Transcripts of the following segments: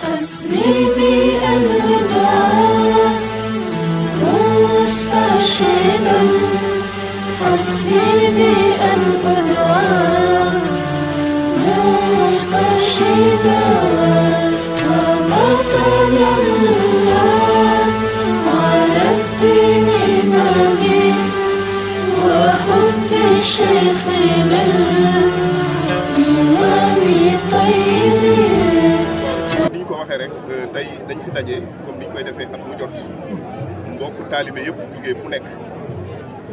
حسبي بأن دعاء مسترشدا حسبي بأن أدعى مسترشدا وبطل الله على الدين نبي وحب شيخنا الإمام الطيب. ni ñu ko waxee rek tey dañ fi daje comme ni ñu koy defee at mu jot mbokk taalibe yëpp jugee fu nekk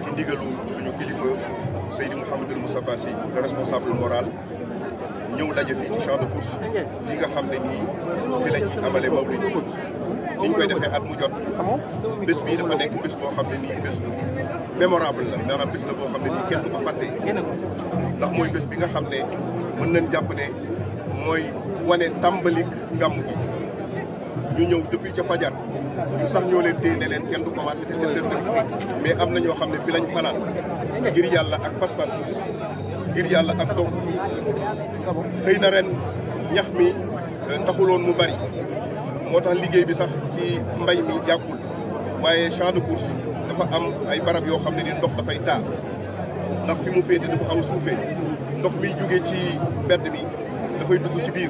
ci ndigalu suñu kilifa Seydi Mouhamadul Moustapha Sy le responsable moral ñëw daje fii ci champ de course fii nga xam ne nii fi lañ amalee mawlid ni ñu koy defee at mu jot bés bii dafa nekk bés boo xam ne nii bés bu mémorable la maanaam bés la boo xam ne nii kenn du ko fàtte ndax mooy bés bi nga xam ne mën nañ jàpp ne mooy wane tàmbalik gàmmu gi ñu ñëw depuis ca fajar ñu sax ñoo leen téye ne leen kenn du commencé te 7 heures mais am na ñoo xam ne fi lañ fanaan ngir yàlla ak pas-pas ngir yàlla ak toog xëy na ren ñax mi taxuloon mu bari moo tax liggéey bi sax ci mbay mi yàggul waaye champ de course dafa am ay barab yoo xam ne ni ndox dafay taa ndax fi mu féete dafa xaw suufee ndox miy jógee ci mbedd mi dafay dugg ci biir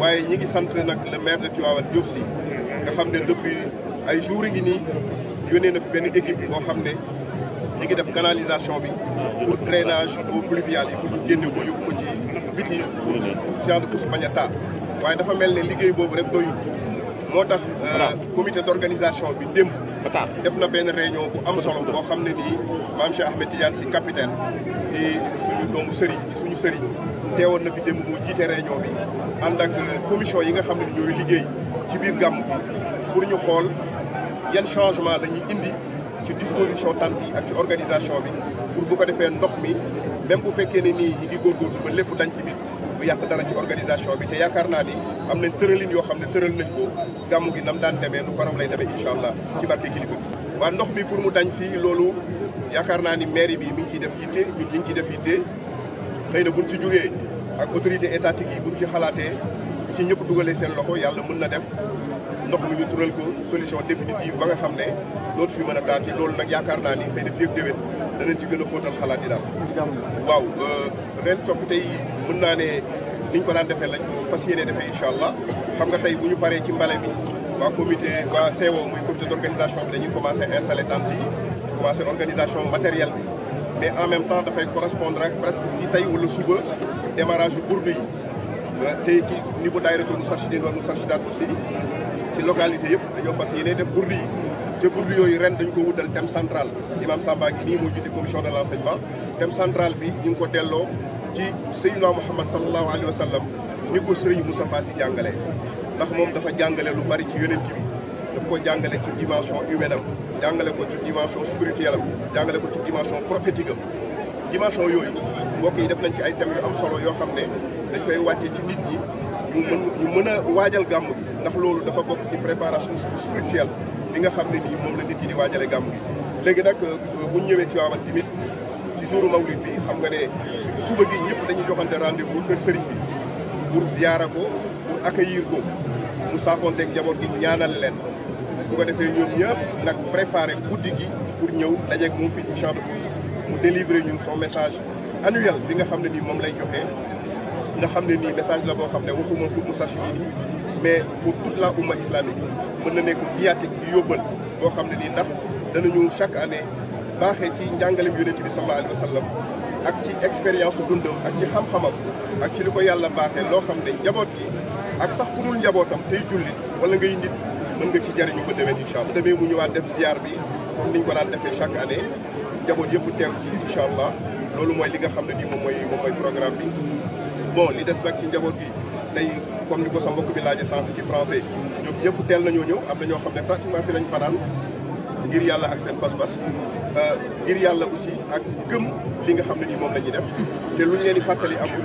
waaye ñi ngi sant nag le maire de Tivaouane Diop Sy nga xam ne depuis ay jours ngi nii yónnee na benn équipe boo xam ne ñi ngi def canalisation bi pour drainage eaux pluviales yi pour ñu génne ko yóbbu ko ci biti pour champ de course bañ a taa waaye dafa mel ne liggéey boobu rek doyul moo tax comité d'organisation bi démb def na benn réunion bu am solo boo xam ne nii maam Cheikh Ahmed Tidiane Sy capitaine di suñu doomu sëriñ di suñu sëriñ teewoon na fi démb mu jiite réunion bi ànd ak commission yi nga xam ne ñooy liggéey ci biir gàmmu bi pour ñu xool yan changement la ñuy indi ci disposition tente yi ak ci organisation bi pour bu ko defee ndox mi même bu fekkee ne nii ñi ngi góorgóorlu ba lépp dañ ci nit bu yàq dara ci organisation bi te yaakaar naa ni am nañ tëralin yoo xam ne tëral nañ ko gàmmu gi nam daan demee nu borom lay demee incha allah ci barke kilifa bi. waa ndox mi pour mu dañ fii loolu yaakaar naa ni mairie bi mi ngi ciy def yitte ñun ñi ngi ciy def yitte xëy na buñ ci jógee ak autorité étatique yi buñ ci xalaatee ci ñëpp dugalee seen loxo yàlla mën na def ndox mi ñu tural ko solution définitive ba nga xam ne dootu fi mën a taati loolu nag yaakaar naa ni xëy na fii ak déwén danañ ci gën a xóotal xalaat yi daal. waaw ren coppite yi mën naa ne niñ ko daan defee lañ ko fas yéene defee incha allah xam nga tey bu ñu paree ci mbale mi waa comité waa CO muy comité d'organisation bi dañuy commencé installer tente yi commencé organisation matériel bi mais en même temps dafay correspondre ak presque fii tey wala suba démarrage yu burdu yi tey ci niveau daayiratul Moustarchidine wala Moustarchidaat aussi ci localité yëpp dañoo fas yéene def burdu yi te burdu yooyu ren dañ ko wutal thème central imam Samba ngi nii moo jiite commission de l'enseignement thème central bi ñu ngi ko delloo ci Seydina Muhammad sallallahu alayhi wa sallam ñi ko Serigne Moustapha Sy jàngale ndax moom dafa jàngale lu bari ci yonent bi daf ko jàngale ci dimension humaine am jàngale ko ci dimension spirituelle am jàngale ko ci dimension prophétique am dimension yooyu mbokk yi def nañ ci ay thèmes yu am solo yoo xam ne dañ koy wàccee ci nit ñi ñu mën a waajal gàmm gi ndax loolu dafa bokk ci préparation spirituelle li nga xam ne nii moom la nit ñi di waajale gàmm gi léegi nag bu ñu ñëwee Tivaouane tamit ci jouru mawlid bi xam nga ne suba gi ñëpp dañuy joxante rendez-vous kër sëriñ bi pour ziyaara ko pour accueillir ko mu saafoonteeg njaboot gi ñaanal leen su ko defee ñun ñëpp nag préparer guddi gi pour ñëw dajeeg moom fii ci champ de course mu délivrer ñun son message annuel bi nga xam ne nii moom lay joxe nga xam ne nii message la boo xam ne waxuma pour Moustarchidine yi mais pour toute la umma islamique mën na nekk viatique di yóbbal boo xam ne nii ndax danañu chaque année baaxee ci njàngalem yonent bi sallallahu alayhi wa sallam ak ci expérience dundam ak ci xam-xamam ak ci li ko yàlla baaxee loo xam ne njaboot gi ak sax ku dul njabootam tey jullit wala ngay nit mën nga ci jariñu ba déwén incha allah. demee mu ñëwaat def ziar bi comme niñ ko daan defee chaque année njaboot yëpp teew ci incha allah loolu mooy li nga xam ne nii moom mooy programme bi. bon li des nag ci njaboot gi tey comme ni ko sa mbokk bi laaje sànq ci français ñoom ñëpp teel nañoo ñëw am na ñoo xam ne pratiquement fi lañ fanaan ngir yàlla ak seen pas-pas ngir yàlla aussi ak gëm li nga xam ne nii moom la ñuy def te lu ñu leen di fàttali amul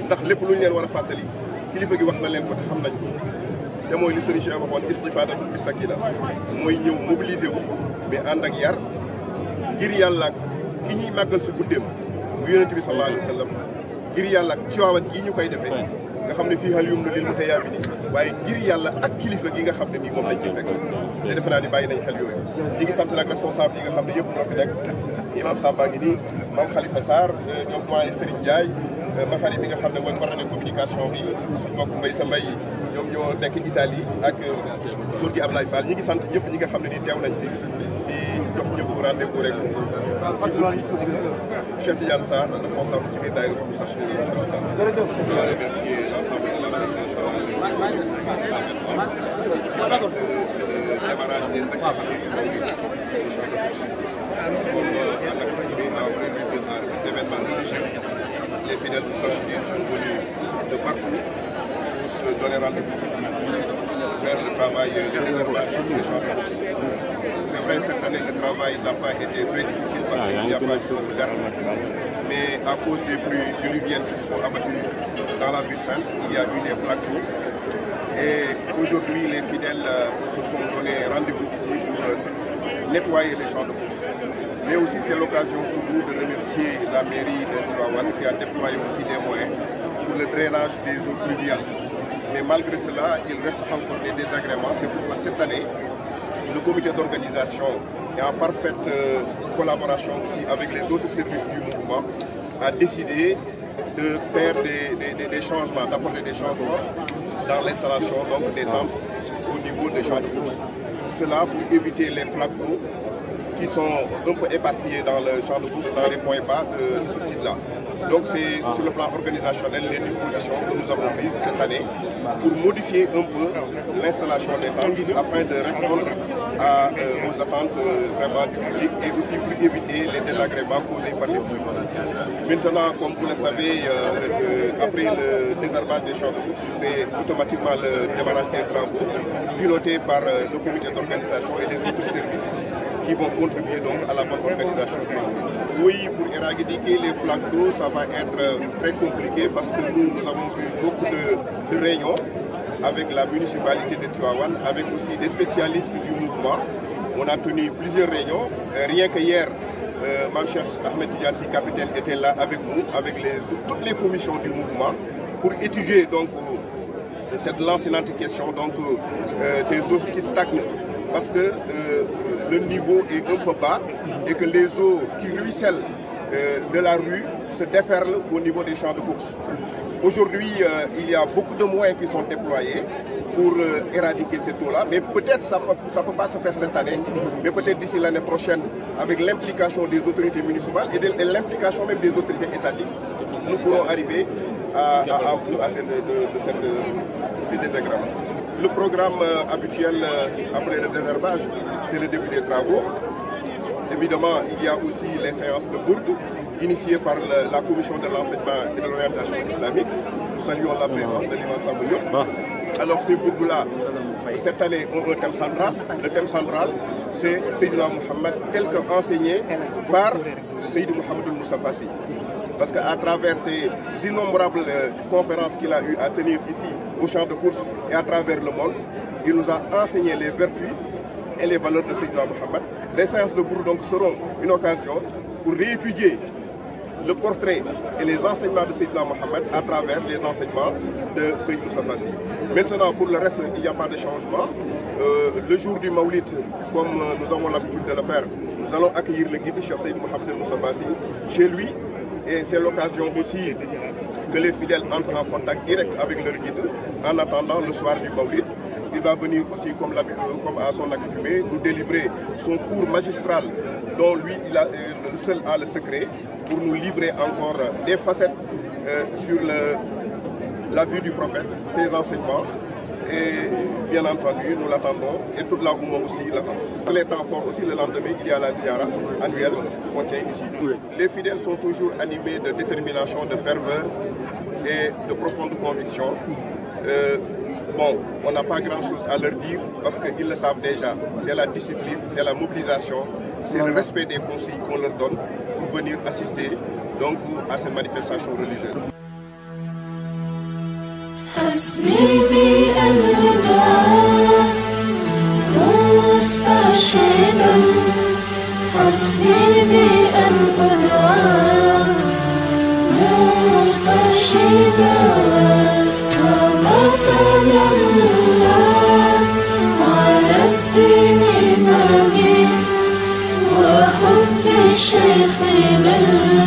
ndax lépp lu ñu leen war a fàttali kilifa gi wax na leen ko te xam nañ ko te mooy li sëriñ Cheikh waxoon istifaadatul bi sakina mooy ñëw mobiliser wu mais ànd ak yar ngir yàlla ak ki ñuy màggal si guddeem bu yonent bi sallallahu alayhi wa sallam ngir yàlla ak Tiwaawan gii ñu koy defee nga xam ne fii hal yum na lil mutayaamini waaye ngir yàlla ak kilifa gi nga xam ne nii moom lañ ciy fekk te defe naa ni bàyyi nañ xel yooyu ñi ngi sant nag responsable yi nga xam ne yëpp ñoo fi nekk imam Samba ngi nii Mame Khalifa Sarr ñoom doyen Serigne Ndiaye Maxari mi nga xam ne mooy coordonné communication bi suñu mbokk Mbaye sa Mbaye ñoom ñoo nekk Italie ak góor gi Ablaye Fall ñi ngi sant ñëpp ñi nga xam ne nii teew nañ fi di jox ñëpp rendez-vous rek Cheikh Tidiane Sarr responsable ci biir daayira Moustarchidine jërëjëf je voudrais remercier l'ensemble de la presse nationale démarrage des activités du Mawlid ici au Champ de Courses comme à l'accoutumée en prélude à cet événement religieux. Les fidèles Moustarchidine sont venus de partout pour se donner rendez-vous ici, faire le travail de désherbage des champs de courses. C'est vrai, cette année, le travail n'a pas été très difficile parce qu'il n'y a pas eu de garde. Mais à cause des pluies diluviennes qui se sont abattues dans la ville sainte, il y a eu des flaques d'eau. Et aujourd'hui, les fidèles se sont donné rendez-vous ici pour nettoyer les champs de courses. Mais aussi, c'est l'occasion pour nous de remercier la mairie de Tivaouane qui a déployé aussi des moyens pour le drainage des eaux pluviales. Mais malgré cela, il reste encore des désagréments. C'est pourquoi cette année, le comité d'organisation et en parfaite collaboration aussi avec les autres services du mouvement a décidé de faire des changements, d'apporter des changements dans l'installation des tentes au niveau des champs de courses. Cela pour éviter les flaques d'eau qui sont un peu éparpillés dans le champ de course, dans les points bas de ce site-là. Donc c'est sur le plan organisationnel les dispositions que nous avons prises cette année pour modifier un peu l'installation des tentes afin de répondre aux attentes vraiment du public et aussi pour éviter les désagréments causés par les pluies. Maintenant, comme vous le savez, après le désherbage des champs de course, c'est automatiquement le démarrage des travaux piloté par le comité d'organisation et les autres services qui vont contribuer donc à la bonne organisation du Mawlid. Oui, pour éradiquer les flaques d'eau, ça va être très compliqué parce que nous avons eu beaucoup de réunions avec la municipalité de Tivaouane, avec aussi des spécialistes du mouvement. On a tenu plusieurs réunions. Rien que hier, Mame Cheikh Ahmed Tidiane Sy, capitaine, était là avec nous, avec toutes les commissions du mouvement, pour étudier donc cette lancinante question des eaux qui stagnent. Parce que le niveau est un peu bas et que les eaux qui ruissellent de la rue se déferlent au niveau des champs de courses. Aujourd'hui, il y a beaucoup de moyens qui sont déployés pour éradiquer cette eau-là, mais peut-être ça ne peut pas se faire cette année, mais peut-être d'ici l'année prochaine, avec l'implication des autorités municipales et de l'implication même des autorités étatiques, nous pourrons arriver à ces désagréments. Le programme habituel après le désherbage, c'est le début des travaux. Évidemment, il y a aussi les séances de bourde initiées par la commission de l'enseignement et de l'orientation islamique. Nous saluons la présence de l'imam Samba Diop. Alors ces bourdes-là, cette année, ont un thème central. Le thème central, c'est Seydina Mohamed, tel qu'enseigné par Seydou Mohamed Moustapha Sy. Parce qu'à travers ces innombrables conférences qu'il a eu à tenir ici au champ de course et à travers le monde, il nous a enseigné les vertus et les valeurs de Seydina Mohamed. Les séances de bourde donc seront une occasion pour réétudier le portrait et les enseignements de Seydina Mohamed à travers les enseignements de Seydou Moustapha Sy. Maintenant, pour le reste, il n'y a pas de changement. Le jour du Mawlid, comme nous avons l'habitude de le faire, nous allons accueillir le guide Cheikh Seydou Mohamed Moustapha Sy chez lui. Et c'est l'occasion aussi que les fidèles entrent en contact direct avec leur guide en attendant le soir du Mawlid. Il va venir aussi, comme à son accoutumée, nous délivrer son cours magistral dont lui, le seul a le secret pour nous livrer encore des facettes sur la vie du prophète, ses enseignements. Et bien entendu, nous l'attendons et toute la Oumma aussi l'attend. Les temps forts aussi, le lendemain, il y a la Ziyara annuelle qu'on tient ici. Les fidèles sont toujours animés de détermination, de ferveur et de profonde conviction. On n'a pas grand-chose à leur dire parce qu'ils le savent déjà. C'est la discipline, c'est la mobilisation, c'est le respect des consignes qu'on leur donne pour venir assister donc à cette manifestation religieuse. حسبي بأن دعاء مسترشدا حسبي بأن أدعى مسترشدا شيخنا